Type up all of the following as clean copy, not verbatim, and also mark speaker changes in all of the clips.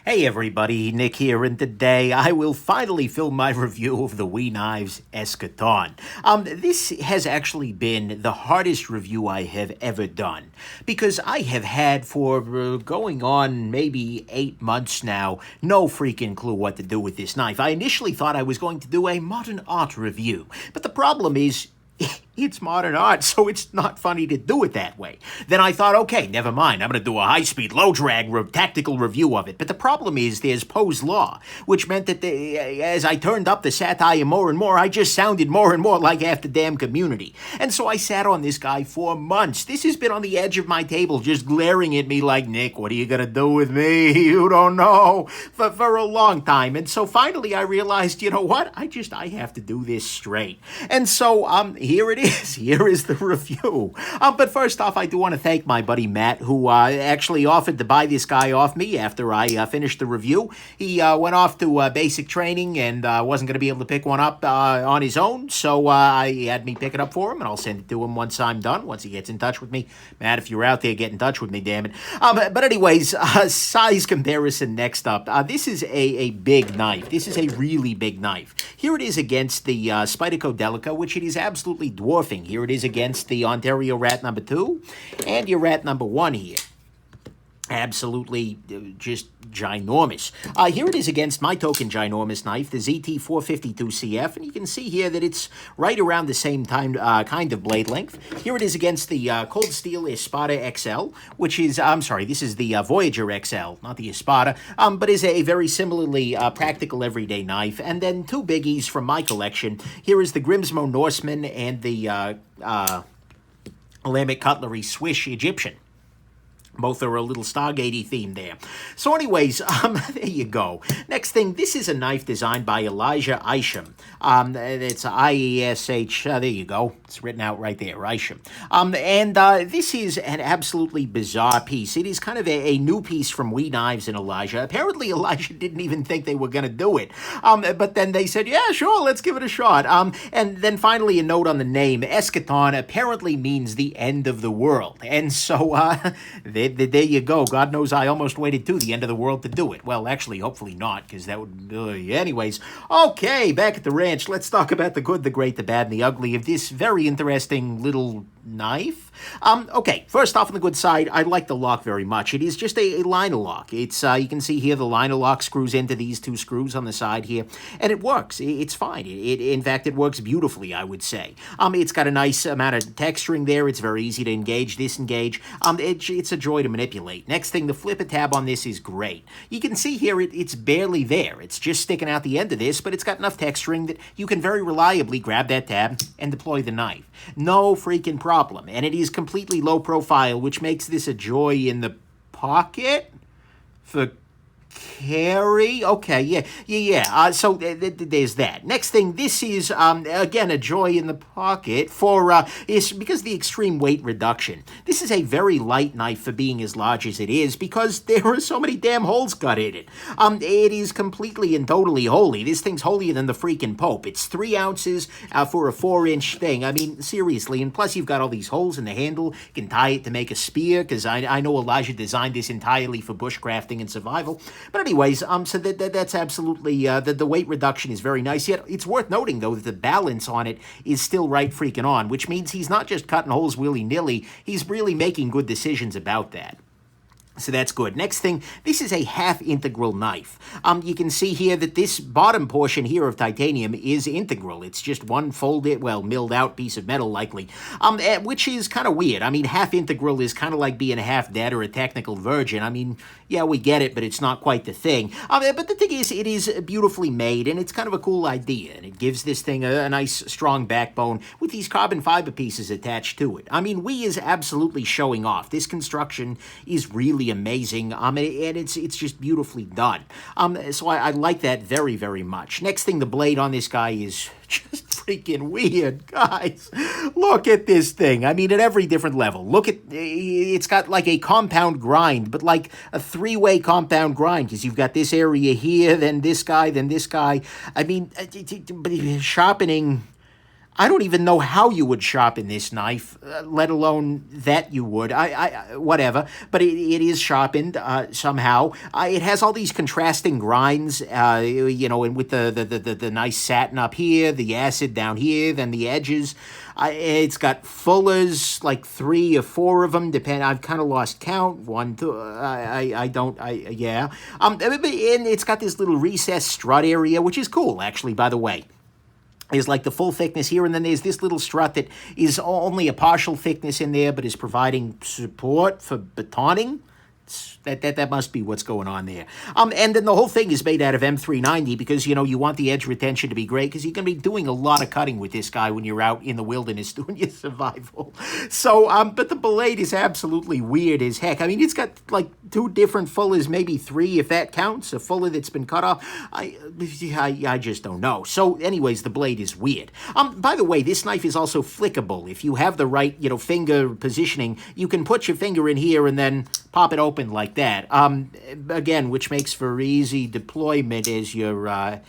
Speaker 1: Hey everybody, Nick here, and today I will finally film my review of the Wee Knives Eschaton. This has actually been the hardest review I have ever done, because I have had for going on maybe 8 months now, no freaking clue what to do with this knife. I initially thought I was going to do a modern art review, but the problem is, it's modern art, so it's not funny to do it that way. Then I thought, okay, never mind. I'm going to do a high-speed, low-drag, tactical review of it. But the problem is there's Poe's Law, which meant that as I turned up the satire more and more, I just sounded more and more like half the damn community. And so I sat on this guy for months. This has been on the edge of my table, just glaring at me like, Nick, what are you going to do with me? You don't know. For a long time. And so finally I realized, you know what? I have to do this straight. And so here it is. Here is the review. But first off, I do want to thank my buddy Matt, who actually offered to buy this guy off me after I finished the review. He went off to basic training and wasn't going to be able to pick one up on his own, so he had me pick it up for him, and I'll send it to him once I'm done, once he gets in touch with me. Matt, if you're out there, get in touch with me, damn it. But anyways, size comparison next up. This is a big knife. This is a really big knife. Here it is against the Spyderco Delica, which it is absolutely dwarfing. Here it is against the Ontario Rat number 2 and your Rat number 1 here. Absolutely just ginormous. Here it is against my token ginormous knife, the ZT452CF, and you can see here that it's right around the same time kind of blade length. Here it is against the Cold Steel Espada XL, which is, this is the Voyager XL, not the Espada, but is a very similarly practical everyday knife. And then two biggies from my collection. Here is the Grimsmo Norseman and the Alambic Cutlery Swish Egyptian. Both are a little Stargate-y theme there. So anyways, there you go. Next thing, this is a knife designed by Elijah Isham. It's I-E-S-H, there you go. It's written out right there, Isham. This is an absolutely bizarre piece. It is kind of a new piece from Wee Knives and Elijah. Apparently, Elijah didn't even think they were going to do it. But then they said, yeah, sure, let's give it a shot. And then finally, a note on the name. Eschaton apparently means the end of the world. And so, there you go. God knows I almost waited to the end of the world to do it. Well, actually, hopefully not, because that would... anyways, okay, back at the ranch. Let's talk about the good, the great, the bad, and the ugly of this very interesting little knife. Okay, first off on the good side, I like the lock very much. It is just a liner lock. It's, you can see here the liner lock screws into these two screws on the side here, and it works. It's fine. In fact, it works beautifully, I would say. It's got a nice amount of texturing there. It's very easy to engage, disengage. It's a joy to manipulate. Next thing, the flipper tab on this is great. You can see here it's barely there. It's just sticking out the end of this, but it's got enough texturing that you can very reliably grab that tab and deploy the knife. No freaking problem. And it is completely low profile, which makes this a joy in the pocket for carry. Okay, yeah. So there's that. Next thing, this is, again, a joy in the pocket for, is because of the extreme weight reduction. This is a very light knife for being as large as it is because there are so many damn holes cut in it. It is completely and totally holy. This thing's holier than the freaking Pope. It's 3 ounces for a 4-inch thing. I mean, seriously. And plus, you've got all these holes in the handle. You can tie it to make a spear because I know Elijah designed this entirely for bushcrafting and survival. But anyways, so that's absolutely, the weight reduction is very nice. Yet it's worth noting, though, that the balance on it is still right freaking on, which means he's not just cutting holes willy-nilly. He's really making good decisions about that. So that's good. Next thing, this is a half-integral knife. You can see here that this bottom portion here of titanium is integral. It's just one folded, well, milled-out piece of metal, likely, which is kind of weird. I mean, half-integral is kind of like being a half-dead or a technical virgin. I mean, yeah, we get it, but it's not quite the thing. But the thing is, it is beautifully made, and it's kind of a cool idea, and it gives this thing a nice, strong backbone with these carbon fiber pieces attached to it. I mean, Wee is absolutely showing off. This construction is really amazing, and it's just beautifully done. So I like that very, very much. Next thing, the blade on this guy is just freaking weird, guys. Look at this thing. I mean, at every different level. Look at, it's got like a compound grind, but like a 3-way compound grind, because you've got this area here, then this guy, then this guy. I mean, sharpening... I don't even know how you would sharpen this knife, let alone that you would. Whatever. But it is sharpened somehow. It has all these contrasting grinds, and with the nice satin up here, the acid down here, then the edges. It's got fullers, like 3 or 4 of them. I've kind of lost count. 1, 2. Yeah. And it's got this little recessed strut area, which is cool, actually. By the way. Is like the full thickness here, and then there's this little strut that is only a partial thickness in there, but is providing support for batoning. That must be what's going on there. And then the whole thing is made out of M390 because, you want the edge retention to be great because you're going to be doing a lot of cutting with this guy when you're out in the wilderness doing your survival. So, but the blade is absolutely weird as heck. I mean, it's got like 2 different fullers, maybe 3 if that counts, a fuller that's been cut off. I just don't know. So anyways, the blade is weird. By the way, this knife is also flickable. If you have the right, finger positioning, you can put your finger in here and then pop it open like that. Again, which makes for easy deployment as you're,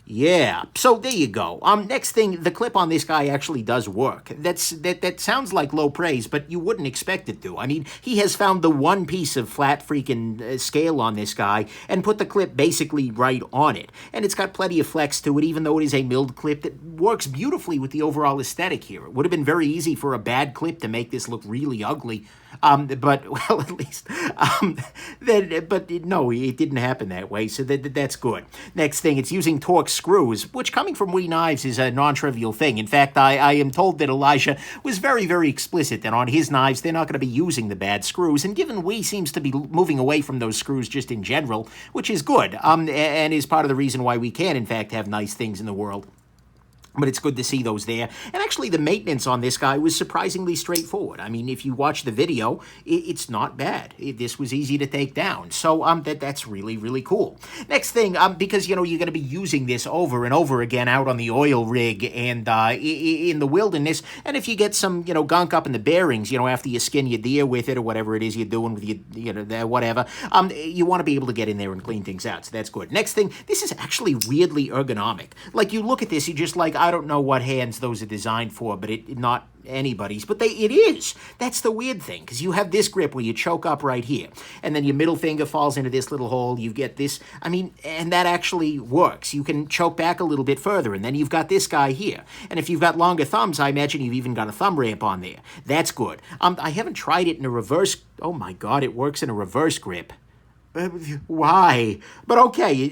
Speaker 1: yeah. So there you go. Next thing, the clip on this guy actually does work. That sounds like low praise, but you wouldn't expect it to. I mean, he has found the one piece of flat freaking scale on this guy and put the clip basically right on it. And it's got plenty of flex to it, even though it is a milled clip that works beautifully with the overall aesthetic here. It would have been very easy for a bad clip to make this look really ugly. But, well, at least, no, it didn't happen that way, so that's good. Next thing, it's using Torx screws, which coming from WE Knives is a non-trivial thing. In fact, I am told that Elijah was very, very explicit that on his knives, they're not going to be using the bad screws, and given WE seems to be moving away from those screws just in general, which is good, and is part of the reason why we can, in fact, have nice things in the world. But it's good to see those there. And actually, the maintenance on this guy was surprisingly straightforward. I mean, if you watch the video, it's not bad. This was easy to take down. So that's really, really cool. Next thing, because, you're going to be using this over and over again out on the oil rig and in the wilderness. And if you get some, gunk up in the bearings, after you skin your deer with it or whatever it is you're doing with your, whatever, you want to be able to get in there and clean things out. So that's good. Next thing, this is actually weirdly ergonomic. Like, you look at this, you're just like, I don't know what hands those are designed for, but not anybody's, but it is. That's the weird thing, because you have this grip where you choke up right here, and then your middle finger falls into this little hole, you get this, and that actually works. You can choke back a little bit further, and then you've got this guy here, and if you've got longer thumbs, I imagine you've even got a thumb ramp on there. That's good. I haven't tried it in a reverse, oh my god, it works in a reverse grip. Why? But okay,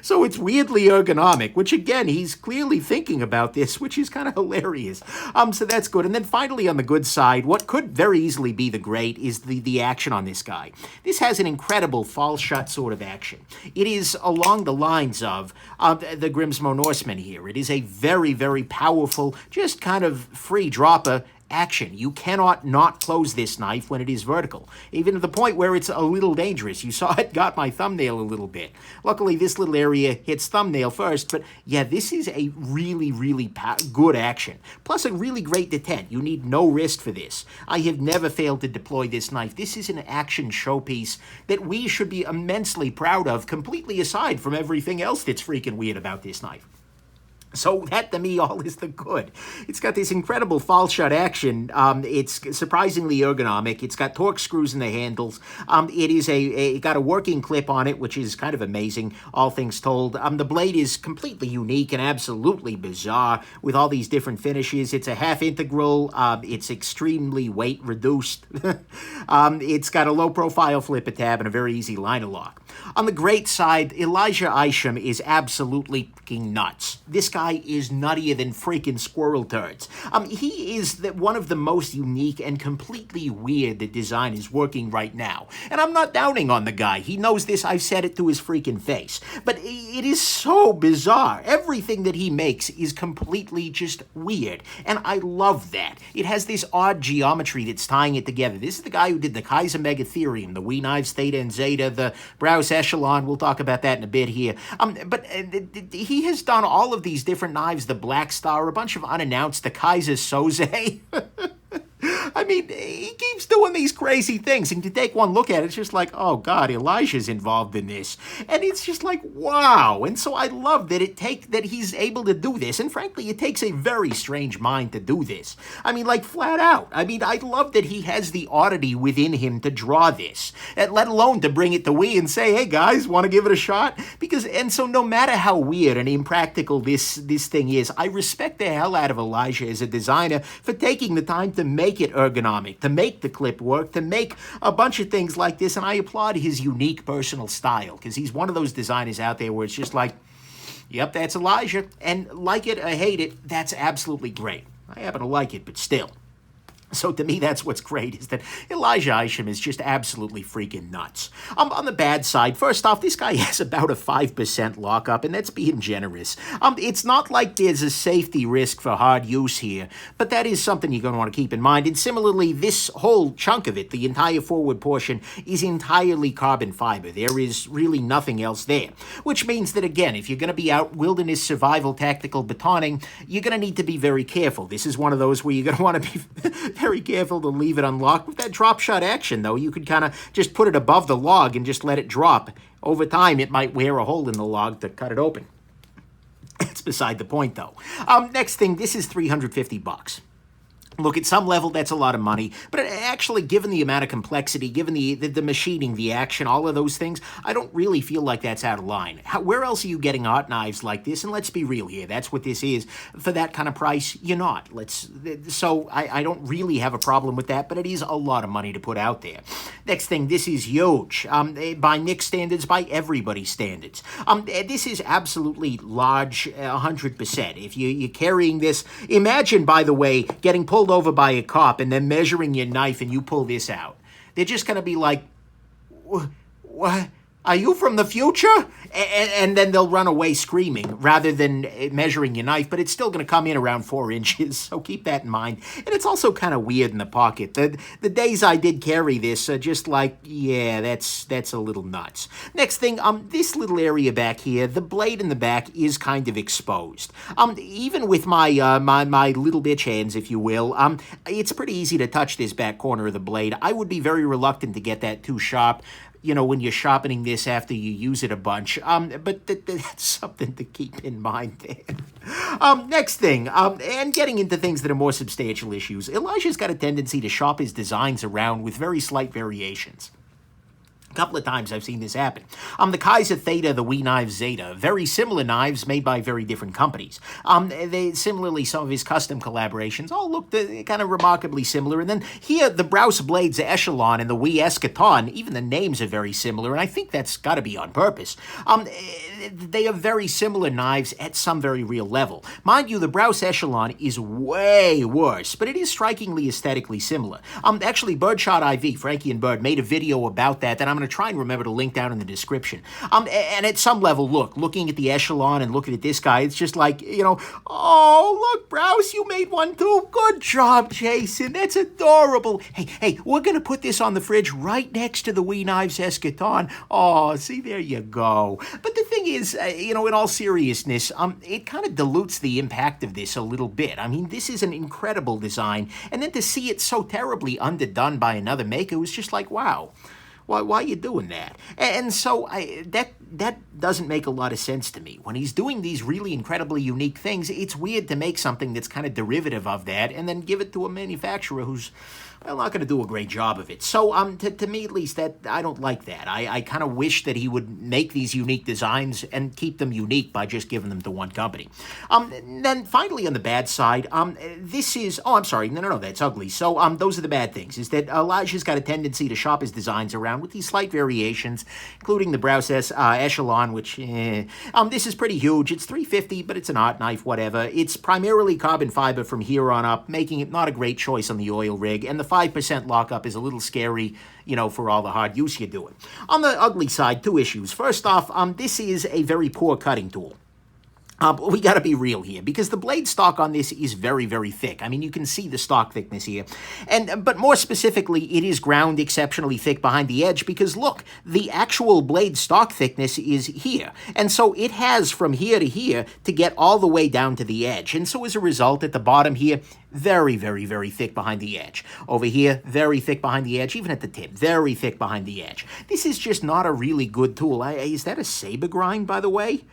Speaker 1: so it's weirdly ergonomic, which again, he's clearly thinking about this, which is kind of hilarious. So that's good. And then finally on the good side, what could very easily be the great is the action on this guy. This has an incredible fall shut sort of action. It is along the lines of the Grimsmo Norseman here. It is a very, very powerful, just kind of free dropper action. You cannot not close this knife when it is vertical, even to the point where it's a little dangerous. You saw it got my thumbnail a little bit. Luckily, this little area hits thumbnail first, but yeah, this is a really, really good action. Plus, a really great detent. You need no wrist for this. I have never failed to deploy this knife. This is an action showpiece that we should be immensely proud of, completely aside from everything else that's freaking weird about this knife. So that, to me, all is the good. It's got this incredible fall shut action. It's surprisingly ergonomic. It's got Torx screws in the handles. It is it got a working clip on it, which is kind of amazing, all things told. The blade is completely unique and absolutely bizarre with all these different finishes. It's a half integral. It's extremely weight reduced. It's got a low profile flipper tab and a very easy liner lock. On the great side, Elijah Isham is absolutely fucking nuts. This guy is nuttier than freaking squirrel turds. He is one of the most unique and completely weird that design is working right now. And I'm not doubting on the guy. He knows this. I've said it to his freaking face. But it is so bizarre. Everything that he makes is completely just weird. And I love that. It has this odd geometry that's tying it together. This is the guy who did the Kaiser Megatherium, the WE Knives Theta and Zeta, the Browse Echelon. We'll talk about that in a bit here. But he has done all of these different knives, the Black Star, a bunch of unannounced, the Kaiser Soze. mean, he keeps doing these crazy things, and to take one look at it, it's just like, oh God, Elijah's involved in this, and it's just like, wow. And so I love that that he's able to do this, and frankly, it takes a very strange mind to do this. I mean, like, flat out. I mean, I love that he has the oddity within him to draw this, let alone to bring it to we and say, hey guys, want to give it a shot? And so no matter how weird and impractical this thing is, I respect the hell out of Elijah as a designer for taking the time to make it ergonomic, to make the clip work, to make a bunch of things like this, and I applaud his unique personal style, because he's one of those designers out there where it's just like, yep, that's Elijah, and like it or hate it, that's absolutely great. I happen to like it, but still. So to me, that's what's great, is that Elijah Isham is just absolutely freaking nuts. On the bad side, first off, this guy has about a 5% lockup, and that's being generous. It's not like there's a safety risk for hard use here, but that is something you're going to want to keep in mind. And similarly, this whole chunk of it, the entire forward portion, is entirely carbon fiber. There is really nothing else there, which means that, again, if you're going to be out wilderness survival tactical batoning, you're going to need to be very careful. This is one of those where you're going to want to be very careful to leave it unlocked. With that drop shot action, though, you could kind of just put it above the log and just let it drop. Over time, it might wear a hole in the log to cut it open. It's beside the point, though. Next thing, this is $350. Look, at some level, that's a lot of money, but actually, given the amount of complexity, given the machining, the action, all of those things, I don't really feel like that's out of line. Where else are you getting art knives like this? And let's be real here, that's what this is. For that kind of price, you're not. So I don't really have a problem with that, but it is a lot of money to put out there. Next thing, this is huge. By Nick's standards, by everybody's standards. This is absolutely large, 100%. If you're carrying this, imagine, by the way, getting pulled over by a cop and then measuring your knife and you pull this out. They're just going to be like, what? Are you from the future? And then they'll run away screaming rather than measuring your knife, but it's still going to come in around 4 inches, so keep that in mind. And it's also kind of weird in the pocket. The days I did carry this are just like, yeah, that's a little nuts. Next thing, this little area back here, the blade in the back is kind of exposed. Even with my little bitch hands, if you will, it's pretty easy to touch this back corner of the blade. I would be very reluctant to get that too sharp, when you're sharpening this after you use it a bunch. But that's something to keep in mind there. Next thing, and getting into things that are more substantial issues, Elijah's got a tendency to shop his designs around with very slight variations. A couple of times I've seen this happen. The Kaiser Theta, the WE Knives Zeta, very similar knives made by very different companies. Similarly, some of his custom collaborations all look kind of remarkably similar. And then here, the Browse Blades Echelon and the WE Eschaton, even the names are very similar, and I think that's got to be on purpose. They are very similar knives at some very real level. Mind you, the Browse Echelon is way worse, but it is strikingly aesthetically similar. Actually, Birdshot IV, Frankie and Bird, made a video about that I'm going to try and remember to link down in the description. And at some level, looking at the Echelon and looking at this guy, it's just like, oh, look, Browse, you made one too. Good job, Jason. That's adorable. Hey, we're going to put this on the fridge right next to the WE Knives Eschaton. Oh, see, there you go. But the thing is, in all seriousness, it kind of dilutes the impact of this a little bit. I mean, this is an incredible design, and then to see it so terribly underdone by another maker was just like, wow. Why are you doing that? And so that doesn't make a lot of sense to me. When he's doing these really incredibly unique things, it's weird to make something that's kind of derivative of that and then give it to a manufacturer who's not going to do a great job of it. So to me, at least, that I don't like that. I kind of wish that he would make these unique designs and keep them unique by just giving them to one company. Then finally, on the bad side, this is, I'm sorry, no, that's ugly. So those are the bad things, is that Elijah's got a tendency to shop his designs around with these slight variations, including the Browse Echelon, which, this is pretty huge. It's $350, but it's an art knife, whatever. It's primarily carbon fiber from here on up, making it not a great choice on the oil rig, and the 5% lockup is a little scary, for all the hard use you're doing. On the ugly side, two issues. First off, this is a very poor cutting tool. But we got to be real here because the blade stock on this is very, very thick. I mean, you can see the stock thickness here. But more specifically, it is ground exceptionally thick behind the edge because look, the actual blade stock thickness is here. And so it has from here to get all the way down to the edge. And so as a result, at the bottom here, very, very, very thick behind the edge. Over here, very thick behind the edge, even at the tip, very thick behind the edge. This is just not a really good tool. Is that a saber grind, by the way?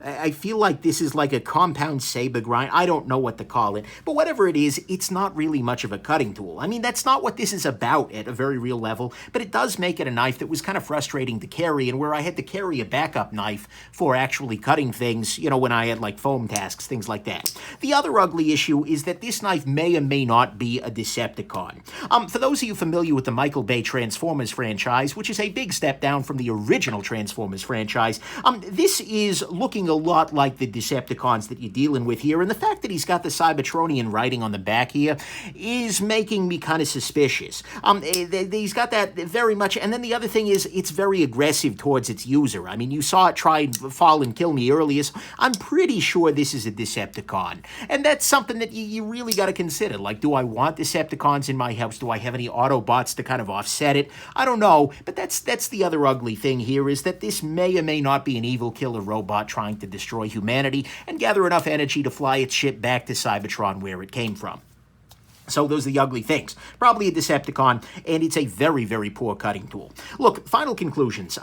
Speaker 1: I feel like this is like a compound saber grind. I don't know what to call it. But whatever it is, it's not really much of a cutting tool. I mean, that's not what this is about at a very real level, but it does make it a knife that was kind of frustrating to carry and where I had to carry a backup knife for actually cutting things, you know, when I had like foam tasks, things like that. The other ugly issue is that this knife may or may not be a Decepticon. For those of you familiar with the Michael Bay Transformers franchise, which is a big step down from the original Transformers franchise, this is looking a lot like the Decepticons that you're dealing with here, and the fact that he's got the Cybertronian writing on the back here is making me kind of suspicious. He's got that very much, and then the other thing is it's very aggressive towards its user. I mean, you saw it try and fall and kill me earlier, so I'm pretty sure this is a Decepticon, and that's something that you really got to consider. Like, do I want Decepticons in my house? Do I have any Autobots to kind of offset it? I don't know, but that's the other ugly thing here, is that this may or may not be an evil killer robot trying to destroy humanity and gather enough energy to fly its ship back to Cybertron where it came from. So those are the ugly things. Probably a Decepticon, and it's a very, very poor cutting tool. Look, final conclusions.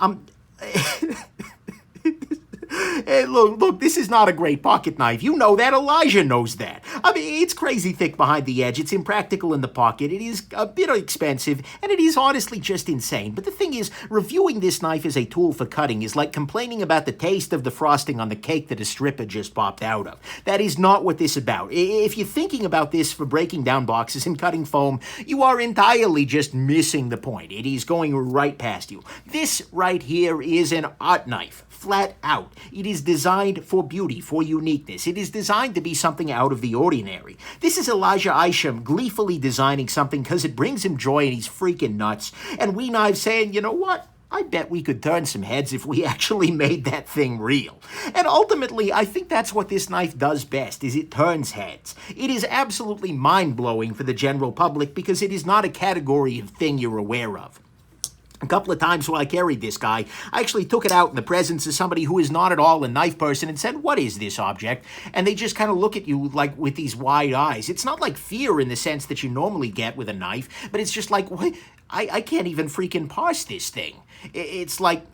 Speaker 1: Hey, look, this is not a great pocket knife. You know that. Elijah knows that. I mean, it's crazy thick behind the edge. It's impractical in the pocket. It is a bit expensive, and it is honestly just insane. But the thing is, reviewing this knife as a tool for cutting is like complaining about the taste of the frosting on the cake that a stripper just popped out of. That is not what this is about. If you're thinking about this for breaking down boxes and cutting foam, you are entirely just missing the point. It is going right past you. This right here is an art knife. Flat out. It is designed for beauty, for uniqueness. It is designed to be something out of the ordinary. This is Elijah Isham gleefully designing something because it brings him joy and he's freaking nuts. And We Knives saying, you know what? I bet we could turn some heads if we actually made that thing real. And ultimately, I think that's what this knife does best, is it turns heads. It is absolutely mind-blowing for the general public because it is not a category of thing you're aware of. A couple of times while I carried this guy, I actually took it out in the presence of somebody who is not at all a knife person and said, what is this object? And they just kind of look at you like with these wide eyes. It's not like fear in the sense that you normally get with a knife, but it's just like, what? I can't even freaking parse this thing. It's like...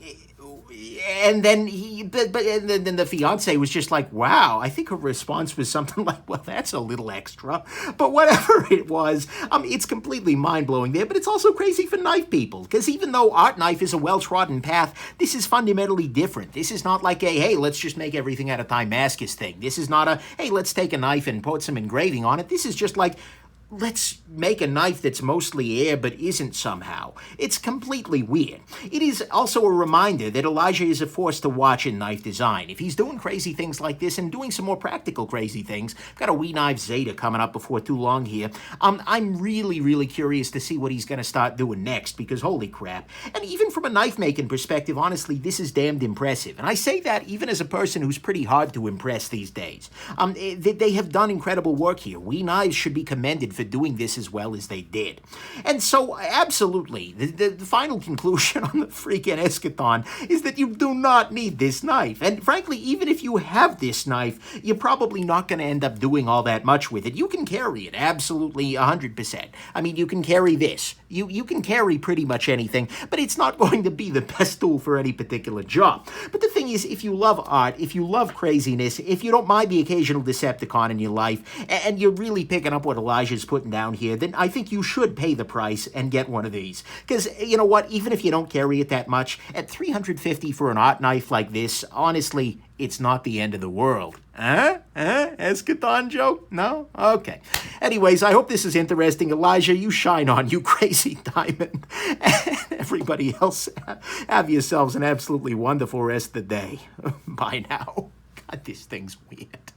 Speaker 1: And then then the fiance was just like, wow. I think her response was something like, well, that's a little extra. But whatever it was, it's completely mind-blowing there. But it's also crazy for knife people. Because even though art knife is a well-trodden path, this is fundamentally different. This is not like a, hey, let's just make everything out of Timascus thing. This is not a, hey, let's take a knife and put some engraving on it. This is just like, let's make a knife that's mostly air but isn't somehow. It's completely weird. It is also a reminder that Elijah is a force to watch in knife design. If he's doing crazy things like this and doing some more practical crazy things, I've got a We Knives Zeta coming up before too long here, I'm really, really curious to see what he's going to start doing next because holy crap. And even from a knife making perspective, honestly, this is damned impressive. And I say that even as a person who's pretty hard to impress these days. They have done incredible work here. We Knives should be commended for doing this as well as they did. And so, absolutely, the final conclusion on the freaking Eschaton is that you do not need this knife. And frankly, even if you have this knife, you're probably not going to end up doing all that much with it. You can carry it, absolutely 100%. I mean, you can carry this. You can carry pretty much anything, but it's not going to be the best tool for any particular job. But the thing is, if you love art, if you love craziness, if you don't mind the occasional Decepticon in your life, and you're really picking up what Elijah's putting down here, then I think you should pay the price and get one of these. Because, you know what, even if you don't carry it that much, at $350 for an art knife like this, honestly, it's not the end of the world. Eschaton joke? No? Okay. Anyways, I hope this is interesting. Elijah, you shine on, you crazy diamond. And everybody else, have yourselves an absolutely wonderful rest of the day. Bye now. God, this thing's weird.